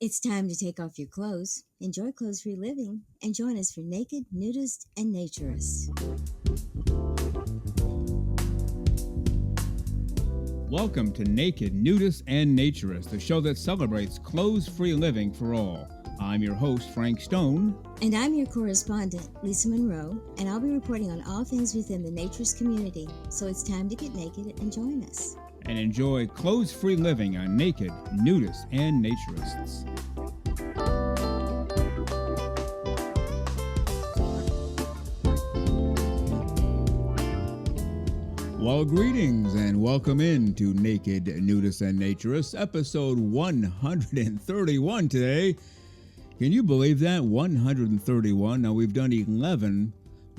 It's time to take off your clothes, enjoy clothes-free living, and join us for Naked, Nudists, and Naturists. Welcome to Naked, Nudists, and Naturists, the show that celebrates clothes-free living for all. I'm your host, Frank Stone. And I'm your correspondent, Lisa Monroe, and I'll be reporting on all things within the naturist community. So it's time to get naked and join us. And enjoy clothes-free living on Naked, Nudists, and Naturists. Well, greetings and welcome in to Naked, Nudists, and Naturists, episode 131 today. Can you believe that? 131. Now, we've done 11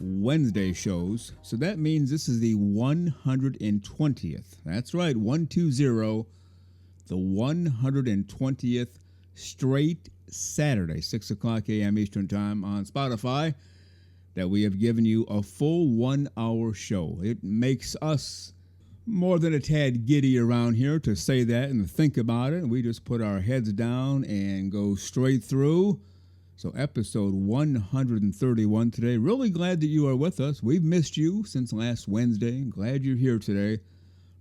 Wednesday shows, so that means this is the 120th. That's right, 120, the 120th straight Saturday, 6 o'clock a.m. Eastern Time on Spotify, that we have given you a full 1 hour show. It makes us more than a tad giddy around here to say that and think about it. We just put our heads down and go straight through. So episode 131 today. Really glad that you are with us. We've missed you since last Wednesday. Glad you're here today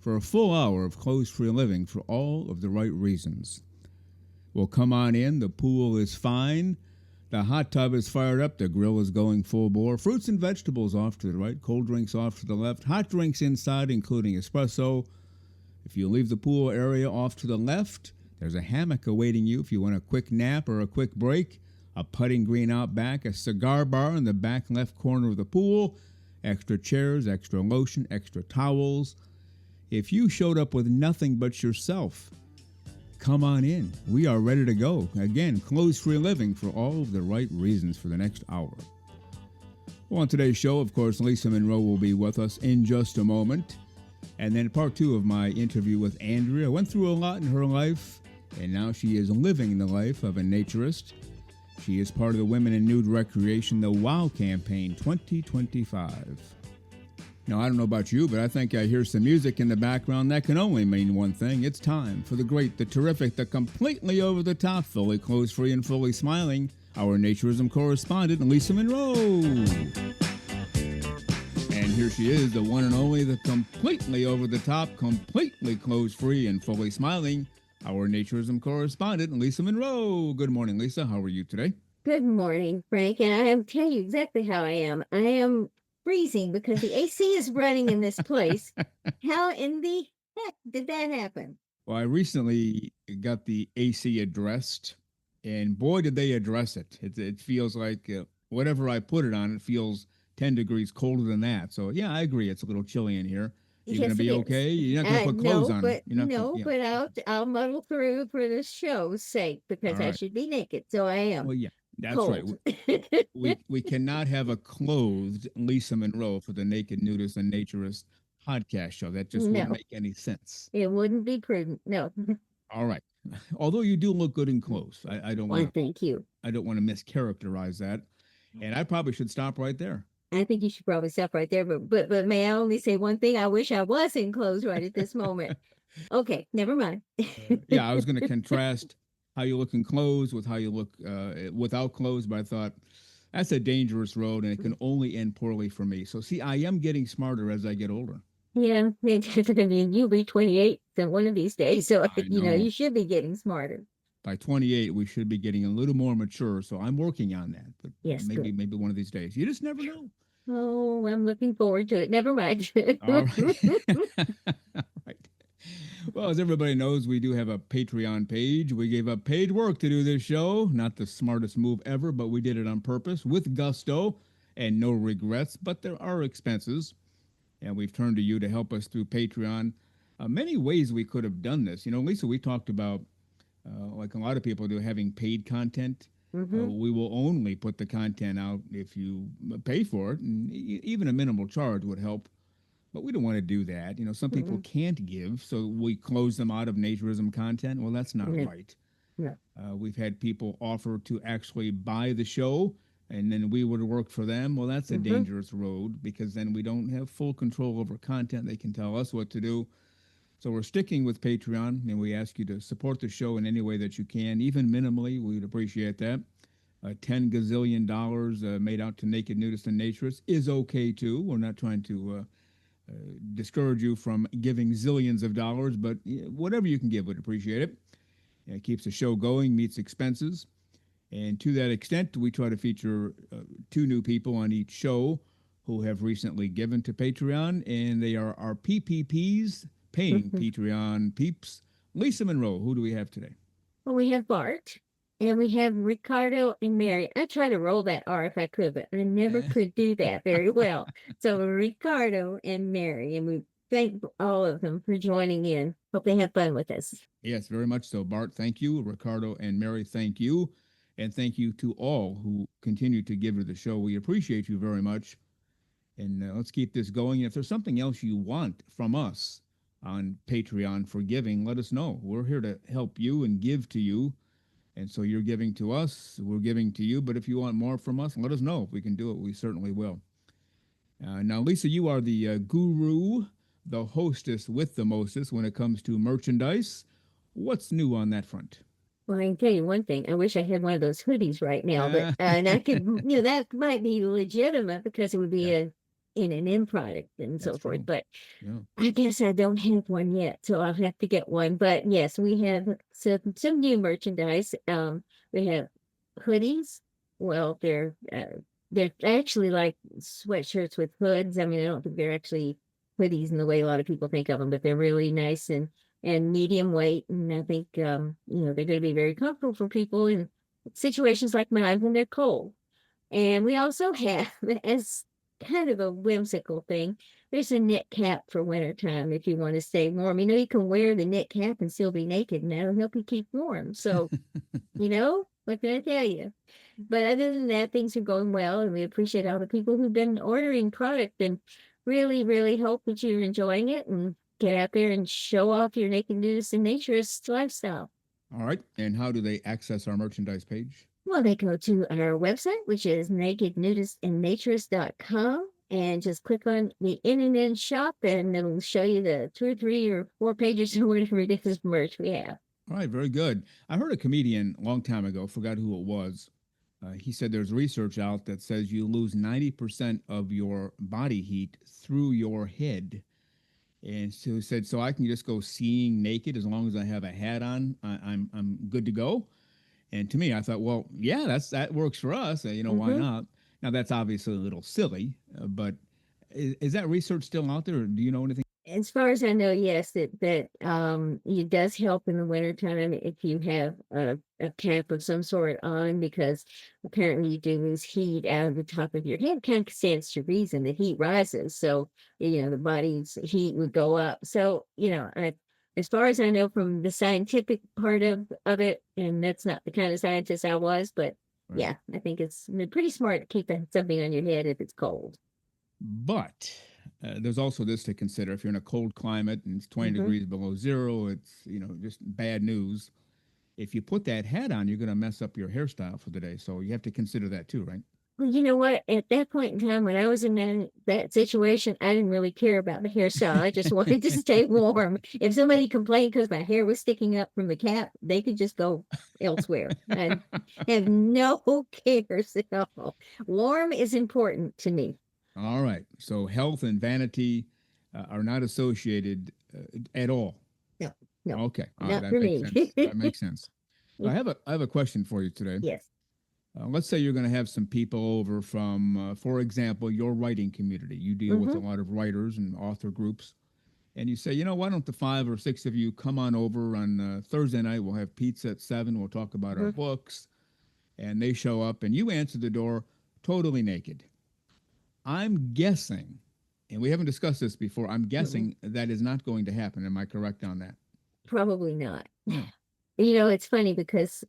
for a full hour of clothes-free living for all of the right reasons. Well, come on in. The pool is fine. The hot tub is fired up. The grill is going full bore. Fruits and vegetables off to the right. Cold drinks off to the left. Hot drinks inside, including espresso. If you leave the pool area off to the left, there's a hammock awaiting you if you want a quick nap or a quick break. A putting green out back, a cigar bar in the back left corner of the pool, extra chairs, extra lotion, extra towels. If you showed up with nothing but yourself, come on in. We are ready to go. Again, clothes-free living for all of the right reasons for the next hour. Well, on today's show, of course, Lisa Monroe will be with us in just a moment. And then part two of my interview with ANDREA. Went through a lot in her life, and now she is living the life of a naturist. She is part of the Women in Nude Recreation, the WOW campaign 2025. Now, I don't know about you, but I think I hear some music in the background that can only mean one thing. It's time for the great, the terrific, the completely over-the-top, fully clothes-free and fully smiling, our naturism correspondent, Lisa Monroe. And here she is, the one and only, the completely over-the-top, completely clothes-free and fully smiling, our naturism correspondent, Lisa Monroe. Good morning, Lisa. How are you today? Good morning, Frank. And I'll tell you exactly how I am. I am freezing because the AC is running in this place. How in the heck did that happen? Well, I recently got the AC addressed, and boy, did they address it. It feels like whatever I put it on, it feels 10 degrees colder than that. So, yeah, I agree. It's a little chilly in here. You're going to be okay? You're not going to put clothes on. But I'll muddle through for this show's sake because I should be naked. So I am. Well, yeah, that's cold. right. We cannot have a clothed Lisa Monroe for the Naked Nudist and Naturist podcast show. That just wouldn't make any sense. It wouldn't be prudent. No. All right. Although you do look good in clothes. I don't want to. Thank you. I don't want to mischaracterize that. And I probably should stop right there. I think you should probably stop right there. But may I only say one thing? I wish I was in clothes right at this moment. Okay, never mind. Yeah, I was going to contrast how you look in clothes with how you look without clothes, but I thought that's a dangerous road and it can only end poorly for me. So, see, I am getting smarter as I get older. Yeah, I mean, you'll be 28 one of these days, so, you should be getting smarter. By 28, we should be getting a little more mature, so I'm working on that. But yes, maybe one of these days. You just never know. Oh, I'm looking forward to it. Never mind. All right. All right. Well, as everybody knows, we do have a Patreon page. We gave up paid work to do this show. Not the smartest move ever, but we did it on purpose with gusto and no regrets. But there are expenses, and we've turned to you to help us through Patreon. Many ways we could have done this. You know, Lisa, we talked about, like a lot of people do, having paid content. Mm-hmm. We will only put the content out if you pay for it, and even a minimal charge would help. But we don't want to do that. You know, some people can't give, so we close them out of naturism content. Well, that's not right. Yeah. We've had people offer to actually buy the show, and then we would work for them. Well, that's a dangerous road because then we don't have full control over content. They can tell us what to do. So we're sticking with Patreon, and we ask you to support the show in any way that you can, even minimally. We'd appreciate that. $10 gazillion made out to naked nudists and naturists is okay too. We're not trying to discourage you from giving zillions of dollars, but whatever you can give, we'd appreciate it. It keeps the show going, meets expenses. And to that extent, we try to feature 2 new people on each show who have recently given to Patreon, and they are our PPPs, paying Patreon peeps. Lisa Monroe, who do we have today? Well, we have Bart, and we have Ricardo and Mary. I tried to roll that R if I could, but I never could do that very well. So Ricardo and Mary, and we thank all of them for joining in. Hope they have fun with us. Yes, very much so. Bart, thank you. Ricardo and Mary, thank you. And thank you to all who continue to give to the show. We appreciate you very much. And let's keep this going. If there's something else you want from us on Patreon for giving, let us know. We're here to help you and give to you. And so you're giving to us, we're giving to you. But if you want more from us, let us know. If we can do it, we certainly will. Now, Lisa, you are the guru, the hostess with the mostest when it comes to merchandise. What's new on that front? Well, I can tell you one thing. I wish I had one of those hoodies right now, but and I could, that might be legitimate because it would be in an end product and so forth. But I guess I don't have one yet, so I'll have to get one. But yes, we have some new merchandise. We have hoodies. Well, they're actually like sweatshirts with hoods. I mean, I don't think they're actually hoodies in the way a lot of people think of them, but they're really nice and medium weight. And I think, they're going to be very comfortable for people in situations like mine when they're cold. And we also have, as kind of a whimsical thing, there's a knit cap for wintertime if you want to stay warm. You can wear the knit cap and still be naked, and that'll help you keep warm. So, what can I tell you? But other than that, things are going well, and we appreciate all the people who've been ordering product and really, really hope that you're enjoying it and get out there and show off your naked nudist and naturist lifestyle. All right. And how do they access our merchandise page? Well, they go to our website, which is nakednudistandnaturist.com, and just click on the in and in shop, and it'll show you the 2 or 3 or 4 pages of ridiculous merch we have. All right. Very good. I heard a comedian a long time ago, forgot who it was. He said there's research out that says you lose 90% of your body heat through your head. And so he said, so I can just go skiing naked as long as I have a hat on. I'm good to go. And to me, I thought, well, yeah, that works for us. Why not? Now, that's obviously a little silly, but is that research still out there? Or do you know anything? As far as I know, yes, that it does help in the wintertime if you have a cap of some sort on, because apparently you do lose heat out of the top of your head. Kind of stands to reason that heat rises, so the body's heat would go up. So as far as I know from the scientific part of it, and that's not the kind of scientist I was, but yeah, I think it's pretty smart to keep something on your head if it's cold. But there's also this to consider. If you're in a cold climate and it's 20 degrees below zero, it's, just bad news. If you put that hat on, you're going to mess up your hairstyle for the day. So you have to consider that too, right? Well, you know what? At that point in time, when I was in that situation, I didn't really care about the hairstyle. I just wanted to stay warm. If somebody complained because my hair was sticking up from the cap, they could just go elsewhere. I have no cares at all. Warm is important to me. All right. So health and vanity are not associated at all. No. Okay. Not for me. That makes sense. I have a question for you today. Yes. Let's say you're going to have some people over from, for example, your writing community. You deal with a lot of writers and author groups. And you say, why don't the 5 or 6 of you come on over on Thursday night? We'll have pizza at 7. We'll talk about our books. And they show up and you answer the door totally naked. I'm guessing, and we haven't discussed this before, I'm guessing that is not going to happen. Am I correct on that? Probably not. It's funny because,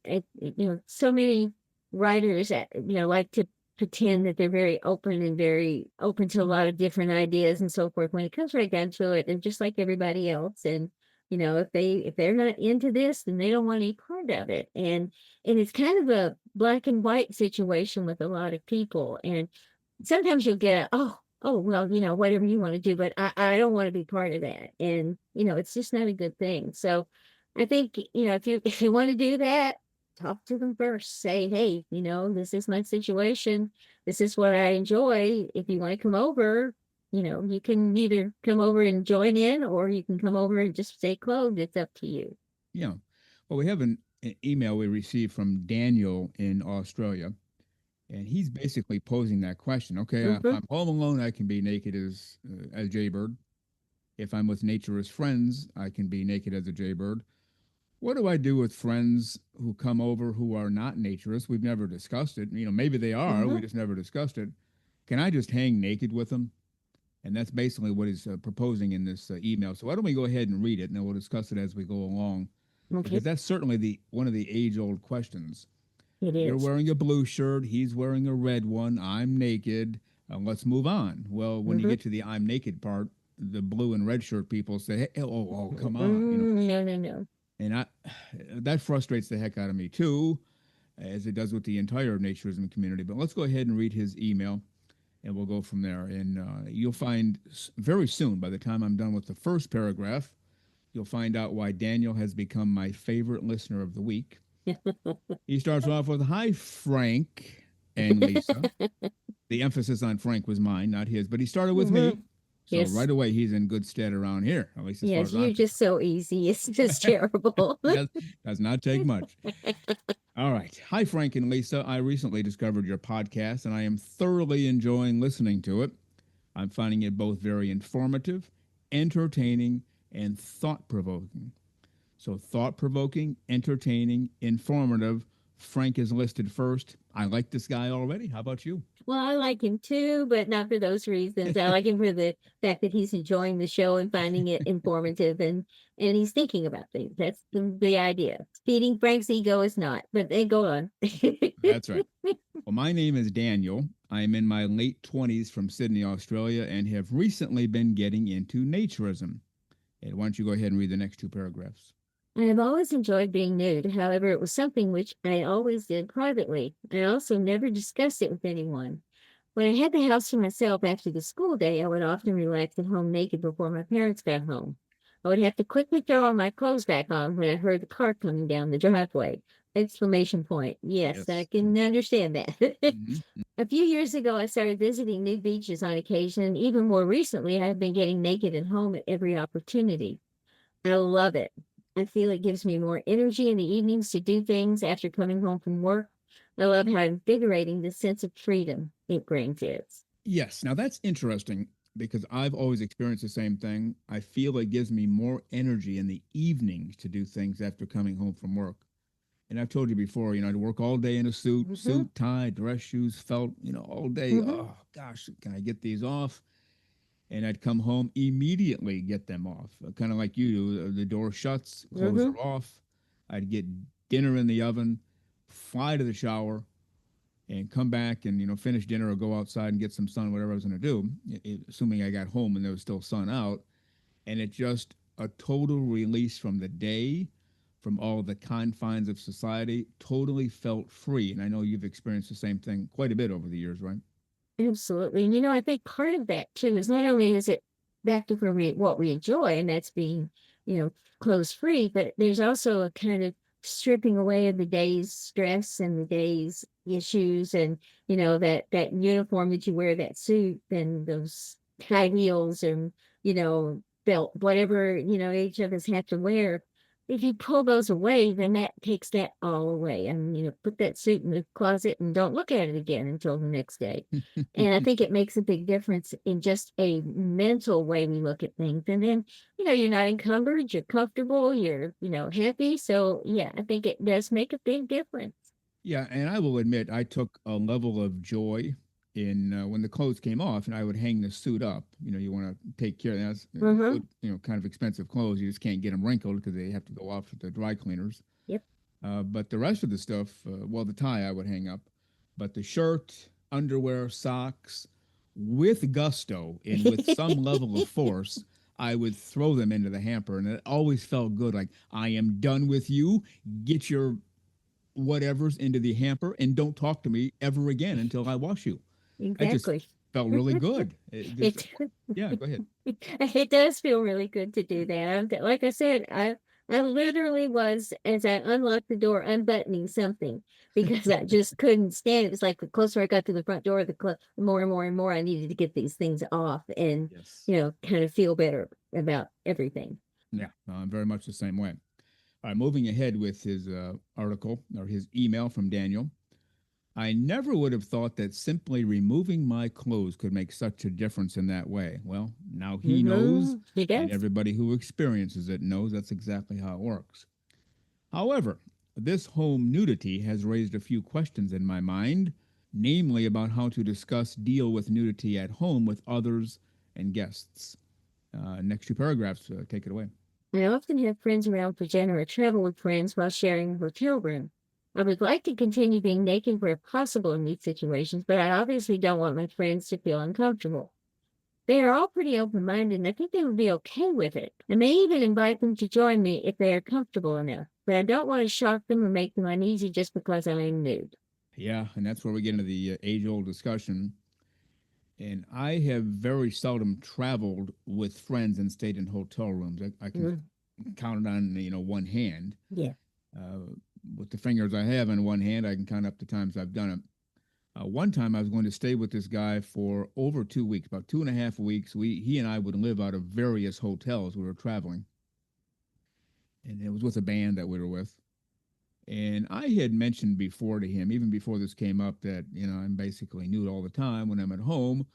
so many writers, like to pretend that they're very open and very open to a lot of different ideas and so forth. When it comes right down to it, they're just like everybody else. And, if they're not into this, then they don't want any part of it. And it's kind of a black and white situation with a lot of people. And sometimes you'll get, oh, oh, well, whatever you want to do, but I don't want to be part of that. And, it's just not a good thing. So I think, if you want to do that, talk to them first. Say, hey, this is my situation. This is what I enjoy. If you want to come over, you can either come over and join in or you can come over and just stay clothed. It's up to you. Yeah. Well, we have an email we received from Daniel in Australia, and he's basically posing that question. Okay, if Mm-hmm. I'm home alone, I can be naked as Jaybird. If I'm with naturist friends, I can be naked as a jaybird. What do I do with friends who come over who are not naturists? We've never discussed it. Maybe they are. Mm-hmm. We just never discussed it. Can I just hang naked with them? And that's basically what he's proposing in this email. So why don't we go ahead and read it, and then we'll discuss it as we go along, Okay. because that's certainly the one of the age-old questions. It You're is. wearing a blue shirt. He's wearing a red one. I'm naked. Let's move on. Well, when you Mm-hmm. get to the I'm naked part, the blue and red shirt people say, "Hey, oh, come on," No, no, no. and that frustrates the heck out of me too, as it does with the entire naturism community. But let's go ahead and read his email, and we'll go from there. And you'll find very soon, by the time I'm done with the first paragraph, you'll find out why Daniel has become my favorite listener of the week. He starts off with, "Hi, Frank and Lisa." The emphasis on Frank was mine, not his, but he started with Mm-hmm. me. So Yes. right away, he's in good stead around here, at least as far Yes, as you're I'm just concerned. so easy. It's just terrible. Does not take much. All right. Hi, Frank and Lisa. I recently discovered your podcast, and I am thoroughly enjoying listening to it. I'm finding it both very informative, entertaining, and thought provoking. So, thought provoking, entertaining, informative. Frank is listed first. I like this guy already. How about you? Well, I like him too, but not for those reasons. I like him for the fact that he's enjoying the show and finding it informative and he's thinking about things. That's the idea. Feeding Frank's ego is not, but they go on. That's right. Well, my name is Daniel. I am in my late 20s from Sydney, Australia, and have recently been getting into naturism. And why don't you go ahead and read the next two paragraphs? I have always enjoyed being nude. However, it was something which I always did privately. I also never discussed it with anyone. When I had the house to myself after the school day, I would often relax at home naked before my parents got home. I would have to quickly throw all my clothes back on when I heard the car coming down the driveway. Exclamation point. Yes, I Yes. can understand that. Mm-hmm. A few years ago, I started visiting nude beaches on occasion, and even more recently, I've been getting naked at home at every opportunity. I love it. I feel it gives me more energy in the evenings to do things after coming home from work. I love how invigorating the sense of freedom it brings is. Yes. Now that's interesting because I've always experienced the same thing. I feel it gives me more energy in the evenings to do things after coming home from work. And I've told you before, I'd work all day in a Mm-hmm. suit, tie, dress shoes, felt, all day. Mm-hmm. Oh gosh, can I get these off? And I'd come home immediately, get them off. Kind of like you do. The door shuts, clothes Mm-hmm. are off. I'd get dinner in the oven, fly to the shower, and come back and finish dinner or go outside and get some sun, whatever I was going to do. Assuming I got home and there was still sun out, and it just a total release from the day, from all the confines of society. Totally felt free, and I know you've experienced the same thing quite a bit over the years, right? Absolutely. And I think part of that too is not only is it back to where what we enjoy, and that's being, you know, clothes free, but there's also a kind of stripping away of the day's stress and the day's issues and that uniform that you wear, that suit and those high heels and belt, whatever, each of us have to wear. If you pull those away, then that takes that all away. And put that suit in the closet and don't look at it again until the next day. And I think it makes a big difference in just a mental way we look at things. And then, you're not encumbered, you're comfortable, you're, happy. So, yeah, I think it does make a big difference. Yeah, and I will admit I took a level of joy in when the clothes came off, and I would hang the suit up. You want to take care of that. That's Mm-hmm. good, kind of expensive clothes. You just can't get them wrinkled because they have to go off at the dry cleaners. Yep. But the rest of the stuff, well, the tie I would hang up, but the shirt, underwear, socks, with gusto and with some level of force, I would throw them into the hamper, and it always felt good. Like, I am done with you. Get your whatever's into the hamper and don't talk to me ever again until I wash you. That just Exactly. felt really good. It Yeah, go ahead. it does feel really good to do that. Like I said, I literally was, as I unlocked the door, unbuttoning something because I just couldn't stand it. It was like the closer I got to the front door, the more and more and more I needed to get these things off and, Yes. kind of feel better about everything. Yeah, I'm very much the same way. All right, moving ahead with his article or his email from Daniel. I never would have thought that simply removing my clothes could make such a difference in that way. Well, now he knows, He and does. everybody who experiences it knows that's exactly how it works. However, this home nudity has raised a few questions in my mind, namely about how to deal with nudity at home with others and guests. Next two paragraphs, take it away. I often have friends around for dinner or travel with friends while sharing a hotel room. I would like to continue being naked where possible in these situations, but I obviously don't want my friends to feel uncomfortable. They are all pretty open-minded, and I think they would be okay with it. I may even invite them to join me if they are comfortable enough, but I don't want to shock them or make them uneasy just because I am nude. Yeah, and that's where we get into the age-old discussion. And I have very seldom traveled with friends and stayed in hotel rooms. I can count it on one hand. Yeah. With the fingers I have in one hand, I can count up the times I've done it. One time I was going to stay with this guy for over 2 weeks, about 2.5 weeks. He and I would live out of various hotels. We were traveling, and it was with a band that we were with. And I had mentioned before to him, even before this came up, that I'm basically nude all the time when I'm at home.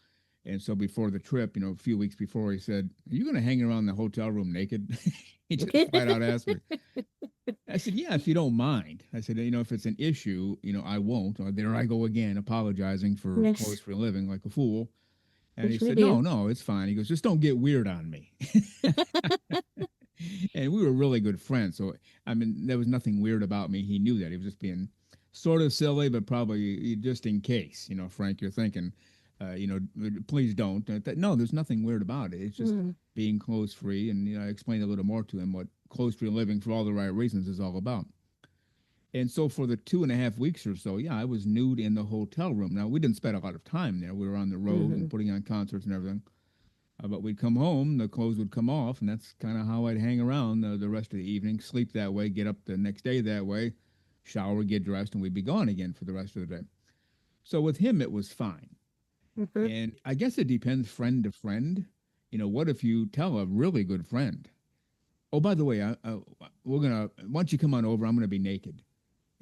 And so before the trip, a few weeks before, he said, "Are you going to hang around the hotel room naked?" He just flat out asked me. I said, "Yeah, if you don't mind." I said, "If it's an issue, I won't." There I go again, apologizing for clothes for a living like a fool. And he said, "No, it's fine." He goes, "Just don't get weird on me." And we were really good friends. So, I mean, there was nothing weird about me. He knew that. He was just being sort of silly, but probably just in case, Frank, you're thinking, please don't. No, there's nothing weird about it. It's just being clothes free. And, I explained a little more to him what clothes free living for all the right reasons is all about. And so for the 2.5 weeks or so, yeah, I was nude in the hotel room. Now, we didn't spend a lot of time there. We were on the road and putting on concerts and everything. But we'd come home, the clothes would come off, and that's kind of how I'd hang around the rest of the evening, sleep that way, get up the next day that way, shower, get dressed, and we'd be gone again for the rest of the day. So with him, it was fine. And I guess it depends friend to friend. What if you tell a really good friend, "Oh, by the way, once you come on over, I'm going to be naked."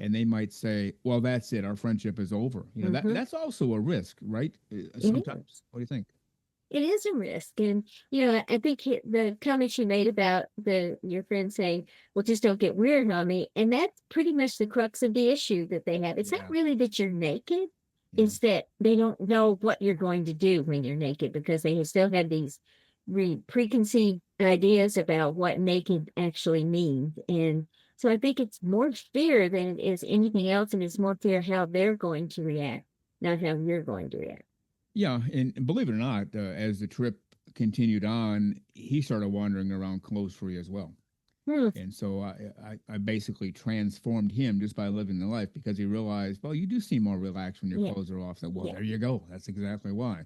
And they might say, "Well, that's it. Our friendship is over." That's also a risk, right? Sometimes. What do you think? It is a risk. And, I think the comments you made about your friend saying, "Well, just don't get weird on me." And that's pretty much the crux of the issue that they have. It's not really that you're naked. It's that they don't know what you're going to do when you're naked because they still have these preconceived ideas about what naked actually means. And so I think it's more fear than it is anything else. And it's more fear how they're going to react, not how you're going to react. Yeah, and believe it or not, as the trip continued on, he started wandering around clothes free as well. And so I basically transformed him just by living the life because he realized, well, you do seem more relaxed when your clothes are off. So, well, there you go. That's exactly why.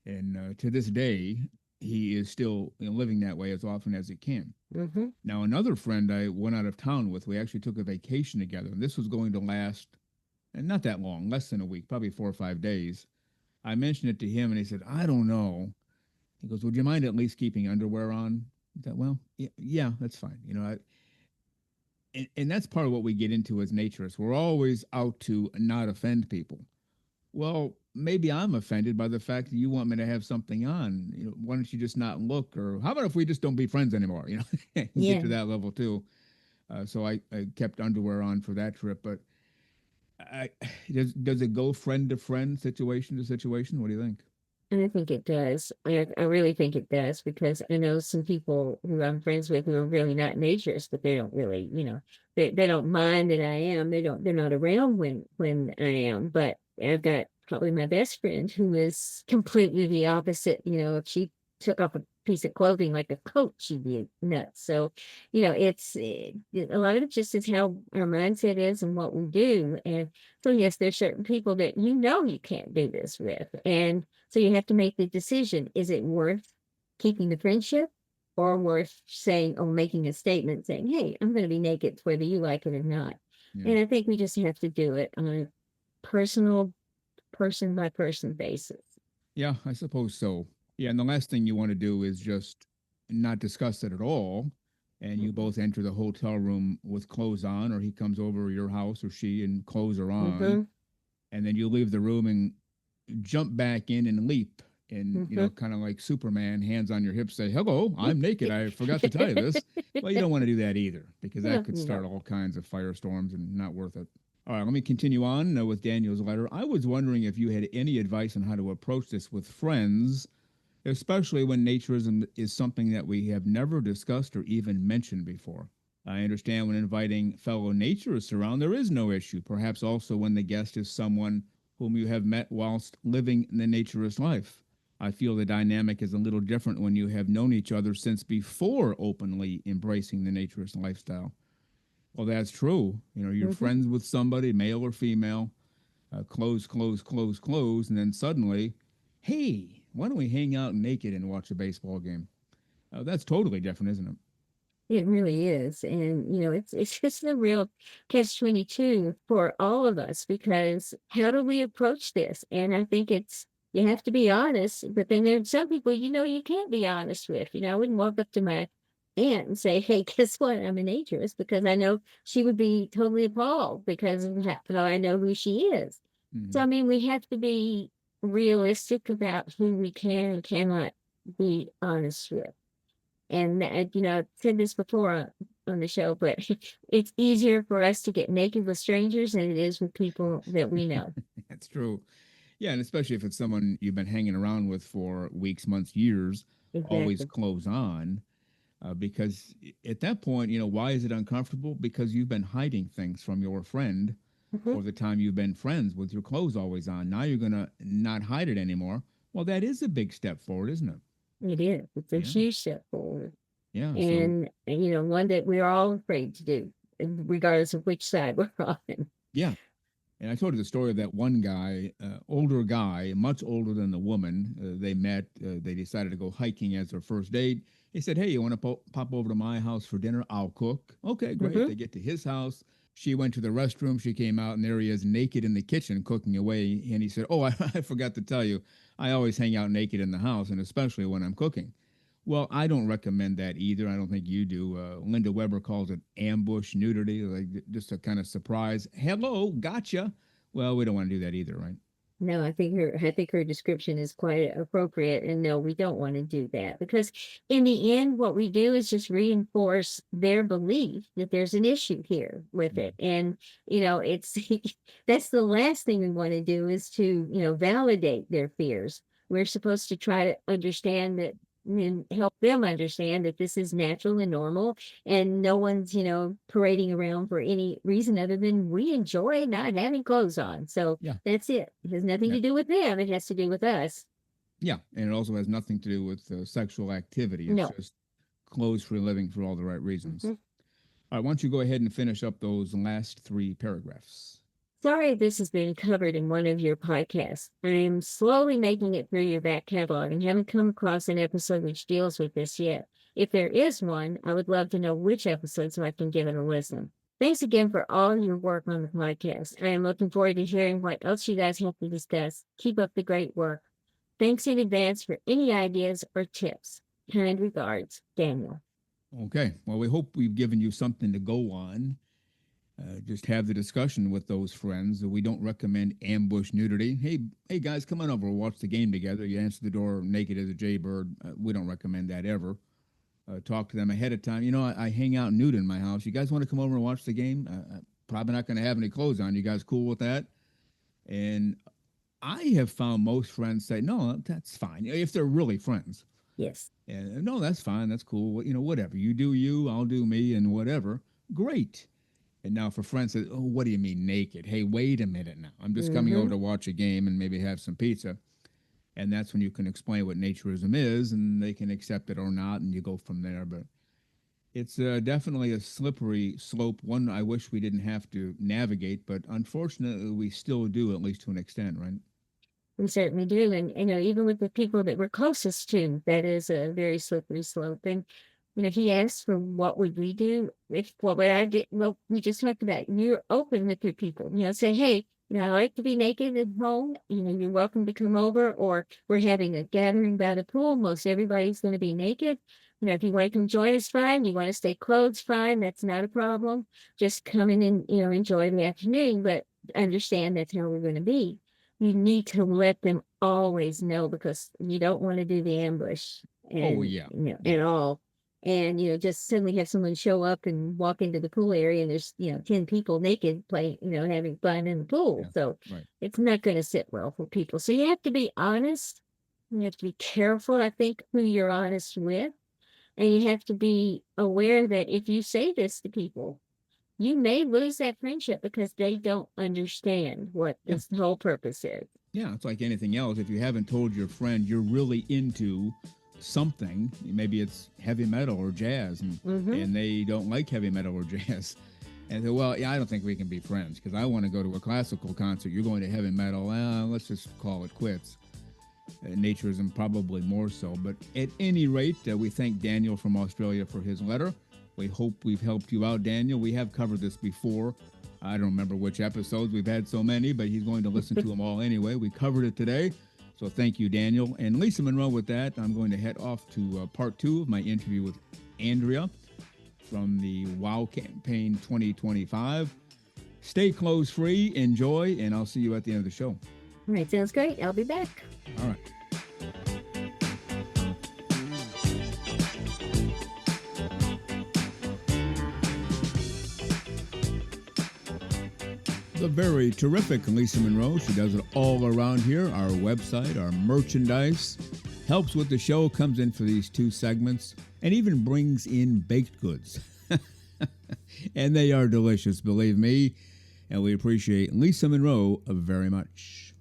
And to this day, he is still living that way as often as he can. Now, another friend I went out of town with, we actually took a vacation together. And this was going to last not that long, less than a week, probably 4 or 5 days. I mentioned it to him, and he said, "I don't know." He goes, "Would you mind at least keeping underwear on?" I thought, well, yeah, that's fine. And that's part of what we get into as naturists. We're always out to not offend people. Well, maybe I'm offended by the fact that you want me to have something on. Why don't you just not look? Or how about if we just don't be friends anymore? Get to that level too. So I kept underwear on for that trip, but does it go friend to friend, situation to situation? What do you think? And I think it does. I really think it does because I know some people who I'm friends with who are really not naturists, but they don't really, they don't mind that I am. They're not around when I am. But I've got probably my best friend who is completely the opposite. If she took off a piece of clothing like a coat, she'd be nuts. So, a lot of it just is how our mindset is and what we do. And so, yes, there's certain people that you can't do this with. And so you have to make the decision. Is it worth keeping the friendship or worth saying, or making a statement saying, hey, I'm going to be naked whether you like it or not? Yeah. And I think we just have to do it on a personal, person by person basis. Yeah, I suppose so. Yeah, and the last thing you want to do is just not discuss it at all. And you both enter the hotel room with clothes on, or he comes over your house or she and clothes are on. Mm-hmm. And then you leave the room and jump back in and leap. And, Mm-hmm. kind of like Superman, hands on your hips, say, hello, I'm naked. I forgot to tell you this. Well, you don't want to do that either because that No, could start no. all kinds of firestorms and not worth it. All right, let me continue on with Daniel's letter. I was wondering if you had any advice on how to approach this with friends, especially when naturism is something that we have never discussed or even mentioned before. I understand when inviting fellow naturists around, there is no issue, perhaps also when the guest is someone whom you have met whilst living the naturist life. I feel the dynamic is a little different when you have known each other since before openly embracing the naturist lifestyle. Well, that's true. You're Mm-hmm. friends with somebody, male or female, close, close, close, close, and then suddenly, hey, why don't we hang out naked and watch a baseball game? That's totally different, isn't it? It really is. And, it's just a real catch-22 for all of us because how do we approach this? And I think you have to be honest, but then there's some people, you can't be honest with. I wouldn't walk up to my aunt and say, hey, guess what? I'm a naturist because I know she would be totally appalled because of how I know who she is. So, Mm-hmm. I mean, we have to be realistic about who we can and cannot be honest with. And I've said this before on the show, but it's easier for us to get naked with strangers than it is with people that we know. That's true. Yeah, and especially if it's someone you've been hanging around with for weeks, months, years, always Exactly. clothes on. Because at that point, why is it uncomfortable? Because you've been hiding things from your friend Hmm. for the time you've been friends with your clothes always on. Now you're going to not hide it anymore. Well, that is a big step forward, isn't it? It is. It's a Yeah. huge step forward, Yeah. So, and one that we're all afraid to do, regardless of which side we're on. yeah. And I told you the story of that one guy, older guy, much older than the woman. They met. They decided to go hiking as their first date. He said, "Hey, you want to pop over to my house for dinner? I'll cook." Okay, great. Hmm. They get to his house. She went to the restroom. She came out, and there he is, naked in the kitchen, cooking away. And he said, "Oh, I forgot to tell you, I always hang out naked in the house, and especially when I'm cooking." Well, I don't recommend that either. I don't think you do. Linda Weber calls it ambush nudity, like just a kind of surprise. Hello, gotcha. Well, we don't want to do that either, right? No, I think her description is quite appropriate. And no, we don't want to do that because in the end, what we do is just reinforce their belief that there's an issue here with Mm. it. And, it's that's the last thing we want to do is to, validate their fears. We're supposed to try to understand that and help them understand that this is natural and normal and no one's, parading around for any reason other than we enjoy not having clothes on. So Yeah, that's it. It has nothing yeah, to do with them. It has to do with us. yeah. And it also has nothing to do with sexual activity. It's No. just clothes for a living for all the right reasons. Mhm. All right, why don't you go ahead and finish up those last three paragraphs? Sorry if this has been covered in one of your podcasts. I'm slowly making it through your back catalog and haven't come across an episode which deals with this yet. If there is one, I would love to know which episode so I can give it a listen. Thanks again for all your work on the podcast. I am looking forward to hearing what else you guys have to discuss. Keep up the great work. Thanks in advance for any ideas or tips. Kind regards, Daniel. Okay. Well, we hope we've given you something to go on. Just have the discussion with those friends. We don't recommend ambush nudity. Hey guys, come on over. We'll watch the game together. You answer the door naked as a jaybird. We don't recommend that ever. Talk to them ahead of time. I hang out nude in my house. You guys want to come over and watch the game? Probably not going to have any clothes on. You guys cool with that? And I have found most friends say, no, that's fine. If they're really friends. Yes. And no, that's fine. That's cool. Whatever. You do you, I'll do me, and whatever. Great. And now for friends that, oh, what do you mean naked? Hey, wait a minute now. I'm just coming over Mm-hmm. to watch a game and maybe have some pizza. And that's when you can explain what naturism is, and they can accept it or not, and you go from there. But it's definitely a slippery slope, one I wish we didn't have to navigate, but unfortunately we still do, at least to an extent, right? We certainly do. And, even with the people that we're closest to, that is a very slippery slope. And, he asked for what would we do? If what would I do? Well, we just talked about you're open with your people, say, hey, I like to be naked at home. You're welcome to come over, or we're having a gathering by the pool. Most everybody's going to be naked. If you want to come join us, fine. You want to stay clothed, fine. That's not a problem. Just come in and, enjoy the afternoon, but understand that's how we're going to be. You need to let them always know, because you don't want to do the ambush at all. And, just suddenly have someone show up and walk into the pool area and there's, 10 people naked playing, having fun in the pool. Yeah, so right. It's not going to sit well for people. So you have to be honest. You have to be careful, I think, who you're honest with. And you have to be aware that if you say this to people, you may lose that friendship because they don't understand what this whole purpose is. Yeah, it's like anything else. If you haven't told your friend you're really into something, maybe it's heavy metal or jazz, and they don't like heavy metal or jazz, and say, well, yeah, I don't think we can be friends because I want to go to a classical concert. You're going to heavy metal. Let's just call it quits. Naturism probably more so. But at any rate, we thank Daniel from Australia for his letter. We hope we've helped you out, Daniel. We have covered this before. I don't remember which episodes. We've had so many, but he's going to listen to them all anyway. We covered it today. So thank you, Daniel. And Lisa Monroe, with that, I'm going to head off to part 2 of my interview with ANDREA from the WOW Campaign 2025. Stay clothes free, enjoy, and I'll see you at the end of the show. All right, sounds great. I'll be back. All right. The very terrific Lisa Monroe. She does it all around here. Our website, our merchandise, helps with the show, comes in for these 2 segments, and even brings in baked goods. And they are delicious, believe me. And we appreciate Lisa Monroe very much.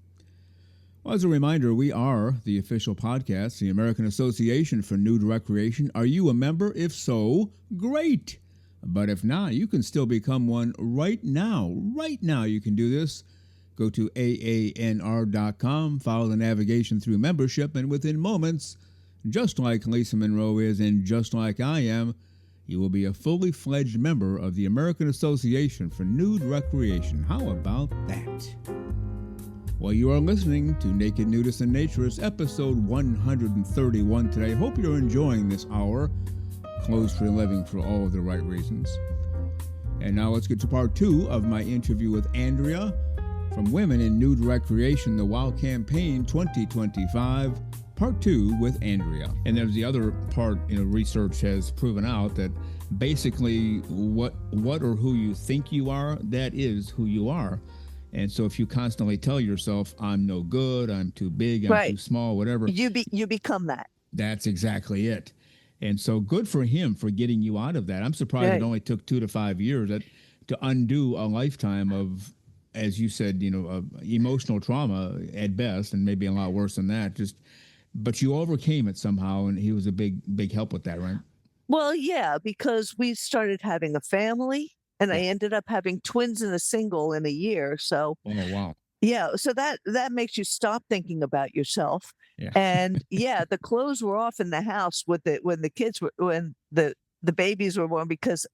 Well, as a reminder, we are the official podcast, the American Association for Nude Recreation. Are you a member? If so, great. But if not, you can still become one right now. Right now you can do this. Go to AANR.com, follow the navigation through membership, and within moments, just like Lisa Monroe is and just like I am, you will be a fully fledged member of the American Association for Nude Recreation. How about that? Well, you are listening to Naked Nudists and Naturists, episode 131 today. Hope you're enjoying this hour. Clothes for a living for all of the right reasons. And now let's get to part 2 of my interview with ANDREA from Women in Nude Recreation, the WOW Campaign 2025, part 2 with ANDREA. And there's the other part, research has proven out that basically what or who you think you are, that is who you are. And so if you constantly tell yourself, I'm no good, I'm too big, I'm too small, whatever. You become that. That's exactly it. And so good for him for getting you out of that. I'm surprised it only took 2 to 5 years to undo a lifetime of, as you said, emotional trauma at best, and maybe a lot worse than that. But you overcame it somehow, and he was a big help with that, right? Well, yeah, because we started having a family, and I ended up having twins and a single in a year. So, oh wow. Yeah, so that makes you stop thinking about yourself. Yeah. And the clothes were off in the house when the babies were born, because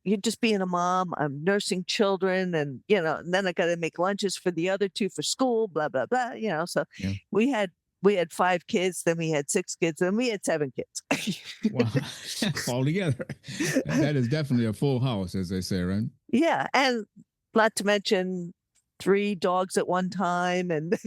you're just being a mom. I'm nursing children, and and then I got to make lunches for the other 2 for school, blah blah blah. So we had 5 kids, then we had 6 kids, then we had 7 kids. Wow, all together. That is definitely a full house, as they say, right? Yeah, and not to mention 3 dogs at one time, and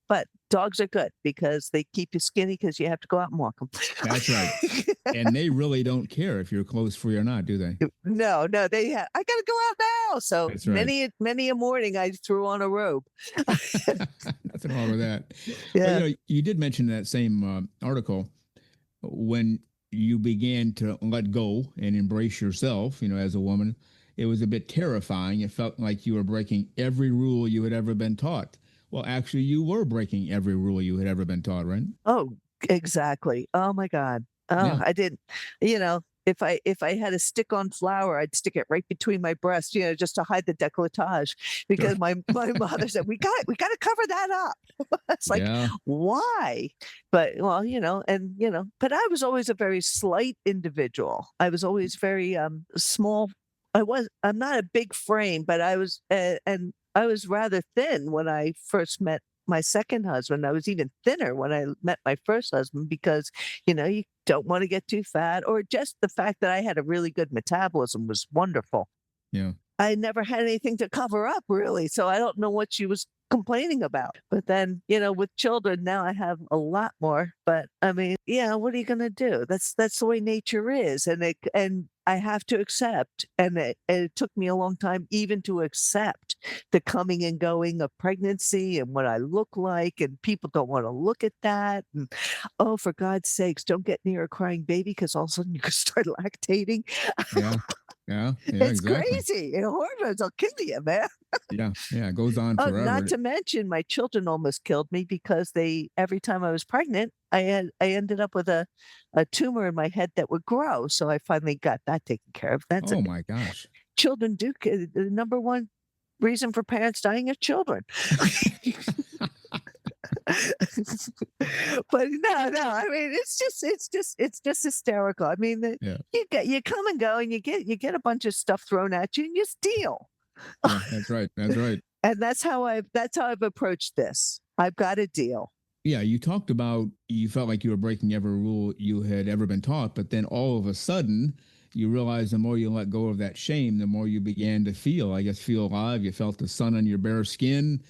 but dogs are good because they keep you skinny because you have to go out and walk them. That's right. And they really don't care if you're clothes free or not, do they? No, they have. I got to go out now. So many a morning I threw on a robe. Nothing wrong with that. Yeah. Well, you did mention that same article when you began to let go and embrace yourself, as a woman. It was a bit terrifying. It felt like you were breaking every rule you had ever been taught. Well, actually, you were breaking every rule you had ever been taught, right? Oh, exactly. Oh my God. Oh, Yeah. I didn't, if I had a stick-on flower, I'd stick it right between my breasts, just to hide the décolletage, Sure. because my mother said, we got to cover that up. It's like, Yeah. why? But well, but I was always a very slight individual. I was always very small. I'm not a big frame, but and I was rather thin when I first met my second husband. I was even thinner when I met my first husband because, you don't want to get too fat, or just the fact that I had a really good metabolism was wonderful. Yeah. I never had anything to cover up really. So I don't know what she was complaining about. But then, with children now I have a lot more. But I mean, yeah, what are you gonna do? That's the way nature is. And I have to accept. And it took me a long time even to accept the coming and going of pregnancy and what I look like. And people don't want to look at that. And oh, for God's sakes, don't get near a crying baby because all of a sudden you can start lactating. Yeah. Yeah. Yeah. It's Exactly. crazy. Hormones will kill you, man. Yeah. Yeah. It goes on Oh, forever. not to mention my children almost killed me because every time I was pregnant, I ended up with a tumor in my head that would grow. So I finally got that taken care of. Oh my gosh. Children do the number one reason for parents dying of children. But no, I mean, it's just hysterical. I mean, Yeah. you come and go and you get a bunch of stuff thrown at you and you just deal. Yeah, that's right. That's right. And that's how I've approached this. I've got a deal. Yeah, you talked about you felt like you were breaking every rule you had ever been taught, but then all of a sudden you realize the more you let go of that shame, the more you began to feel alive. You felt the sun on your bare skin.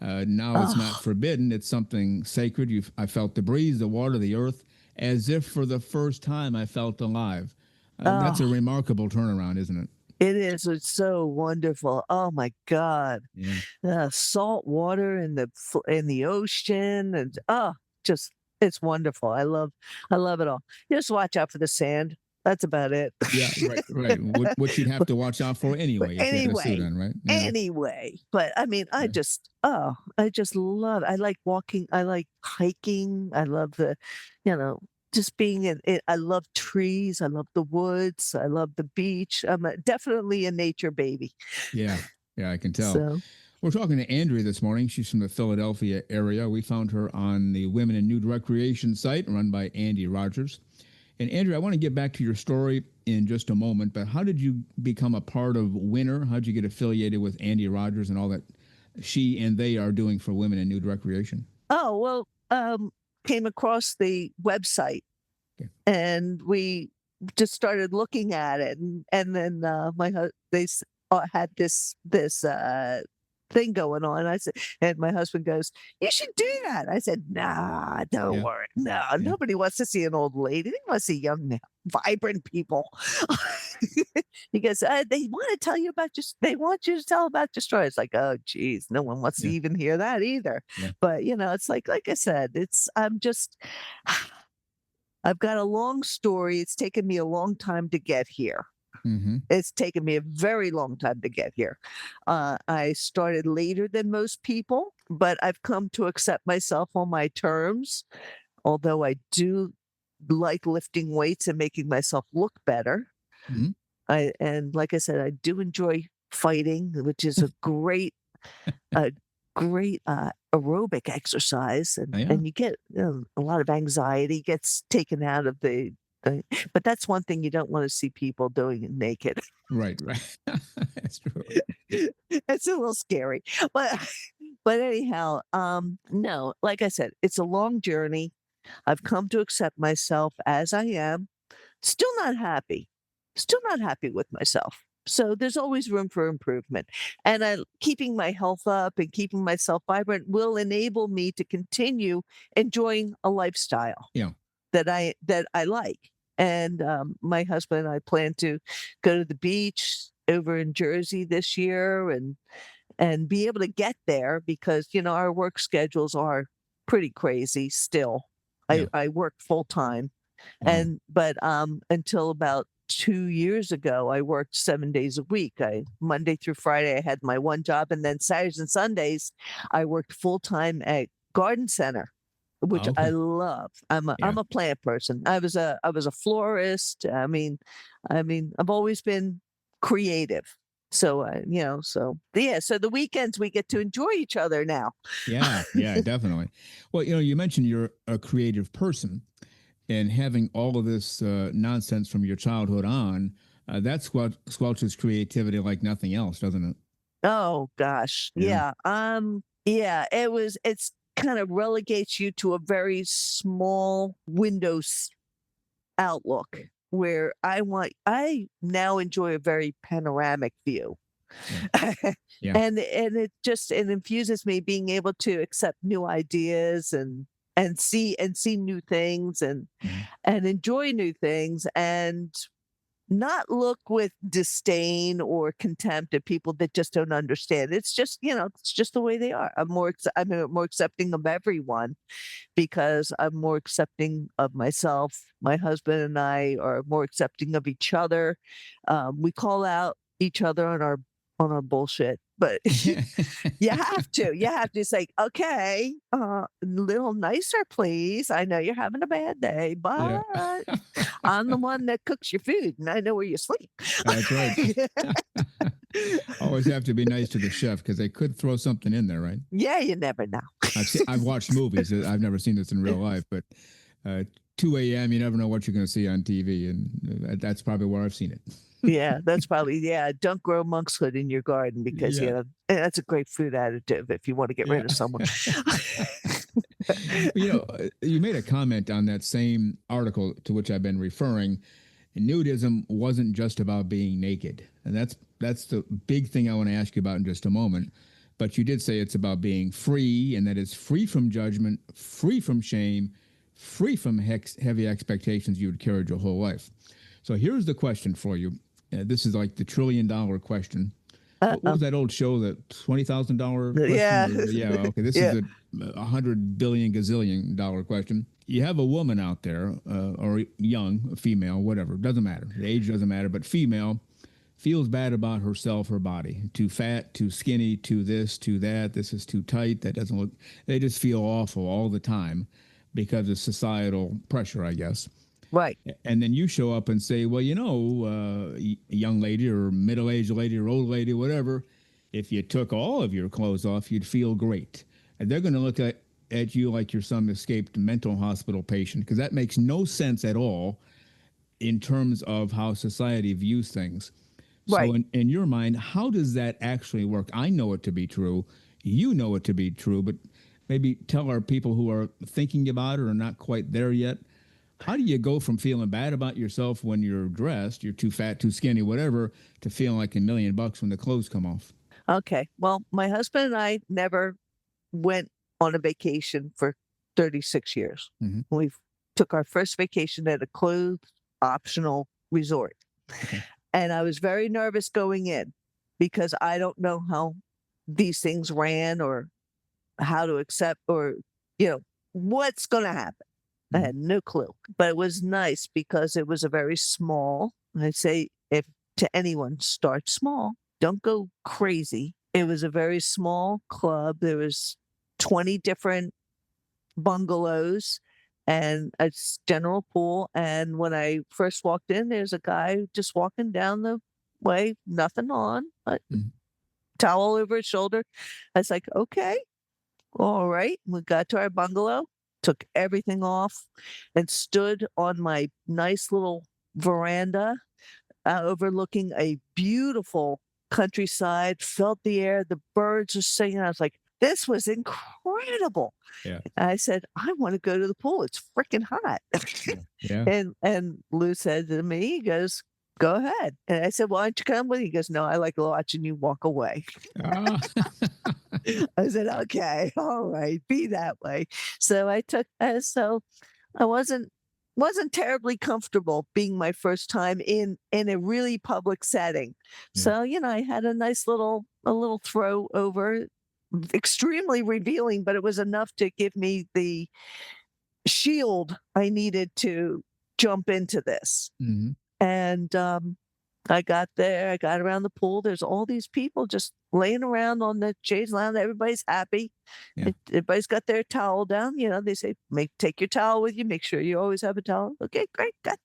Now it's not forbidden. It's something sacred. I felt the breeze, the water, the earth, as if for the first time I felt alive. That's a remarkable turnaround, isn't it? It is. It's so wonderful. Oh my God. Yeah. Salt water in the ocean, and it's wonderful. I love it all. Just watch out for the sand. That's about it. Yeah, right. What you'd have to watch out for anyway if you had a suit on, right? Yeah. Anyway, but I mean, I just love. I like walking. I like hiking. I love just being I love trees. I love the woods. I love the beach. I'm definitely a nature baby. Yeah, I can tell. So. We're talking to Andrea this morning. She's from the Philadelphia area. We found her on the Women in Nude Recreation site run by Andy Rogers. And Andrea, I want to get back to your story in just a moment, but how did you become a part of WINR? How did you get affiliated with Andy Rogers and all that she and they are doing for women in nude recreation? Oh, well, came across the website and we just started looking at it. And then they had this thing going on. I said, and my husband goes, "You should do that." I said, "Nah, don't worry. No, nobody wants to see an old lady. They want to see young, vibrant people." He goes, "They want to tell you about they want you to tell about destroy." It's like, oh, geez, no one wants to even hear that either. Yeah. But it's like I said, I've got a long story. It's taken me a long time to get here. Mm-hmm. It's taken me a very long time to get here. I started later than most people, but I've come to accept myself on my terms, although I do like lifting weights and making myself look better. Mm-hmm. And like I said, I do enjoy fighting, which is a great aerobic exercise. And you get a lot of anxiety gets taken out of the but that's one thing you don't want to see people doing it naked. Right. That's true. It's a little scary. But anyhow, no, like I said, it's a long journey. I've come to accept myself as I am. Still not happy with myself. So there's always room for improvement. And keeping my health up and keeping myself vibrant will enable me to continue enjoying a lifestyle that I like. And my husband and I plan to go to the beach over in Jersey this year and be able to get there because, our work schedules are pretty crazy still. I work full time. But until about 2 years ago, I worked 7 days a week. Monday through Friday, I had my one job, and then Saturdays and Sundays, I worked full time at garden center, which I love. I'm a plant person. I was a florist. I mean, I've always been creative. So so the weekends we get to enjoy each other now. Yeah, definitely. Well, you mentioned you're a creative person, and having all of this nonsense from your childhood on, that squelches creativity like nothing else, doesn't it? Oh gosh, yeah. It's kind of relegates you to a very small windows outlook, where I now enjoy a very panoramic view. Yeah. And it infuses me being able to accept new ideas and see new things and enjoy new things, and not look with disdain or contempt at people that just don't understand. It's just, it's just the way they are. I'm more accepting of everyone, because I'm more accepting of myself. My husband and I are more accepting of each other. We call out each other on our bullshit, but you have to. It's like, okay, a little nicer, please. I know you're having a bad day, but I'm the one that cooks your food, and I know where you sleep. That's right. Always have to be nice to the chef, because they could throw something in there, right? Yeah, you never know. I've watched movies. I've never seen this in real life, but 2 a.m. you never know what you're going to see on TV, and that's probably where I've seen it. Yeah, that's probably, don't grow monkshood in your garden, because that's a great food additive if you want to get rid of someone. You made a comment on that same article to which I've been referring. Nudism wasn't just about being naked, and that's the big thing I want to ask you about in just a moment. But you did say it's about being free, and that it's free from judgment, free from shame, free from heavy expectations you would carry your whole life. So here's the question for you. This is like the $1 trillion question. What was that old show, that $20,000 question? Yeah. Okay. This is a $100 billion gazillion dollar question. You have a woman out there, or young, a female, whatever, doesn't matter. The age doesn't matter, but female, feels bad about herself, her body. Too fat, too skinny, too this, too that. This is too tight. That doesn't look. They just feel awful all the time because of societal pressure, I guess. Right. And then you show up and say, well, a young lady or middle-aged lady or old lady, whatever, if you took all of your clothes off, you'd feel great. And they're going to look at you like you're some escaped mental hospital patient, because that makes no sense at all in terms of how society views things. Right. So in your mind, how does that actually work? I know it to be true. You know it to be true, but maybe tell our people who are thinking about it or not quite there yet, how do you go from feeling bad about yourself when you're dressed, you're too fat, too skinny, whatever, to feeling like $1 million when the clothes come off? Okay. Well, my husband and I never went on a vacation for 36 years. Mm-hmm. We took our first vacation at a clothes optional resort. Okay. And I was very nervous going in, because I don't know how these things ran, or how to accept, or, what's going to happen. I had no clue, but it was nice because it was a very small, I'd say, if to anyone, start small, don't go crazy. It was a very small club. There was 20 different bungalows and a general pool. And when I first walked in, there's a guy just walking down the way, nothing on, but towel over his shoulder. I was like, okay, all right. We got to our bungalow, took everything off, and stood on my nice little veranda overlooking a beautiful countryside, felt the air, the birds were singing. I was like, this was incredible. Yeah. I said, I want to go to the pool. It's freaking hot. Yeah. And Lou said to me, he goes, go ahead. And I said, why don't you come with me? He goes, no, I like watching you walk away. I said, okay, all right, be that way. So I wasn't terribly comfortable being my first time in a really public setting. Yeah. So, I had a nice little throw over, extremely revealing, but it was enough to give me the shield I needed to jump into this. Mm-hmm. And I got there, I got around the pool. There's all these people just laying around on the chaise lounge. Everybody's happy. Yeah. Everybody's got their towel down. You know, they say, take your towel with you. Make sure you always have a towel. Okay, great. Good.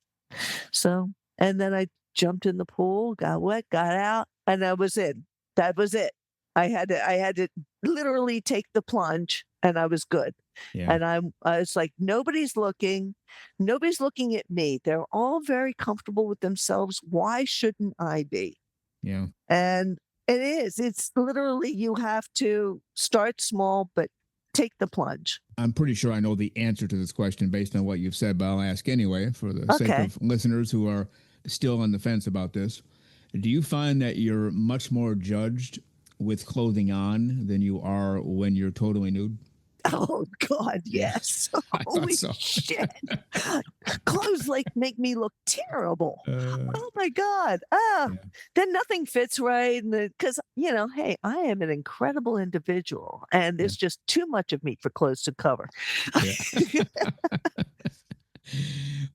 So, and then I jumped in the pool, got wet, got out, and I was in. That was it. I had to literally take the plunge, and I was good. Yeah. And I was like, nobody's looking at me. They're all very comfortable with themselves. Why shouldn't I be? Yeah. And it's literally, you have to start small, but take the plunge. I'm pretty sure I know the answer to this question based on what you've said, but I'll ask anyway for the sake of listeners who are still on the fence about this. Do you find that you're much more judged with clothing on than you are when you're totally nude? Oh God, yes. Holy shit. Clothes make me look terrible. Oh my God. Then nothing fits right. Because, hey, I am an incredible individual, and there's just too much of me for clothes to cover. Yeah.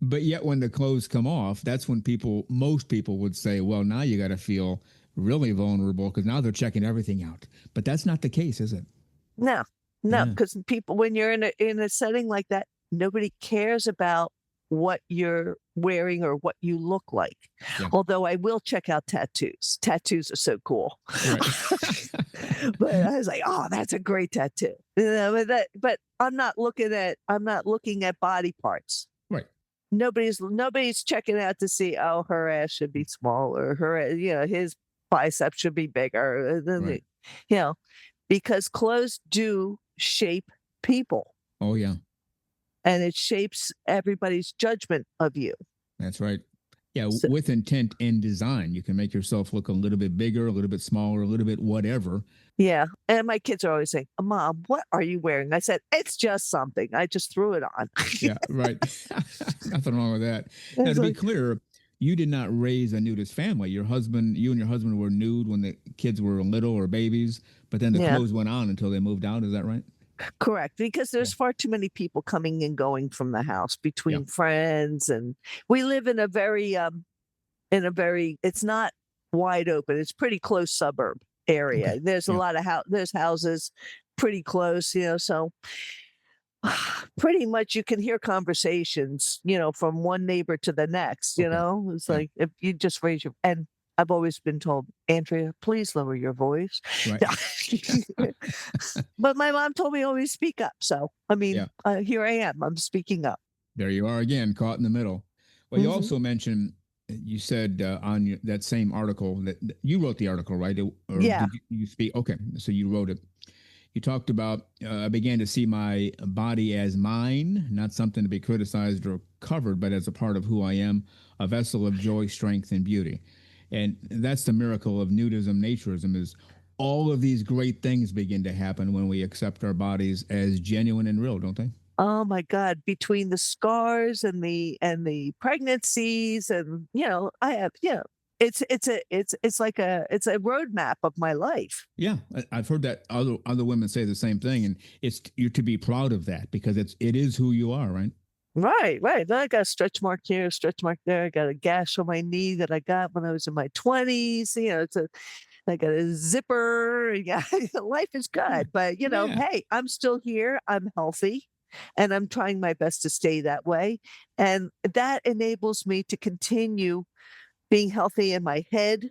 But yet when the clothes come off, that's when most people would say, well, now you got to feel really vulnerable because now they're checking everything out. But that's not the case, is it? No, because people, when you're in a setting like that, nobody cares about what you're wearing or what you look like. Yeah. Although I will check out tattoos. Tattoos are so cool. Right. But I was like, oh, that's a great tattoo. But I'm not looking at body parts. Right. Nobody's checking out to see, oh, her ass should be smaller, his bicep should be bigger. Right. Because clothes do shape people. Oh, yeah. And it shapes everybody's judgment of you. That's right. Yeah, with intent and design. You can make yourself look a little bit bigger, a little bit smaller, a little bit whatever. Yeah. And my kids are always saying, Mom, what are you wearing? I said, it's just something. I just threw it on. Yeah, right. Nothing wrong with that. Now, to be clear, you did not raise a nudist family. You and your husband were nude when the kids were little or babies, but then the clothes went on until they moved out. Is that right? Correct. Because there's far too many people coming and going from the house between friends. And we live in a very, it's not wide open. It's pretty close suburb area. Okay. There's a lot of there's houses pretty close, so pretty much you can hear conversations, from one neighbor to the next, it's like, if you just raise your, and I've always been told, Andrea, please lower your voice. Right. But my mom told me always speak up. So, here I am. I'm speaking up. There you are again, caught in the middle. Well, you also mentioned, you said on that same article that you wrote the article, right? Did you speak? Okay. So you wrote it. You talked about, I began to see my body as mine, not something to be criticized or covered, but as a part of who I am, a vessel of joy, strength, and beauty. And that's the miracle of nudism, naturism, is all of these great things begin to happen when we accept our bodies as genuine and real, don't they? Oh my God! Between the scars and the pregnancies, and I have it's like a roadmap of my life. Yeah, I've heard that other women say the same thing, and you're to be proud of that because it is who you are, right? Right. Then I got a stretch mark here, stretch mark there. I got a gash on my knee that I got when I was in my 20s. I got a zipper. Yeah, life is good, but hey, I'm still here. I'm healthy, and I'm trying my best to stay that way, and that enables me to continue being healthy in my head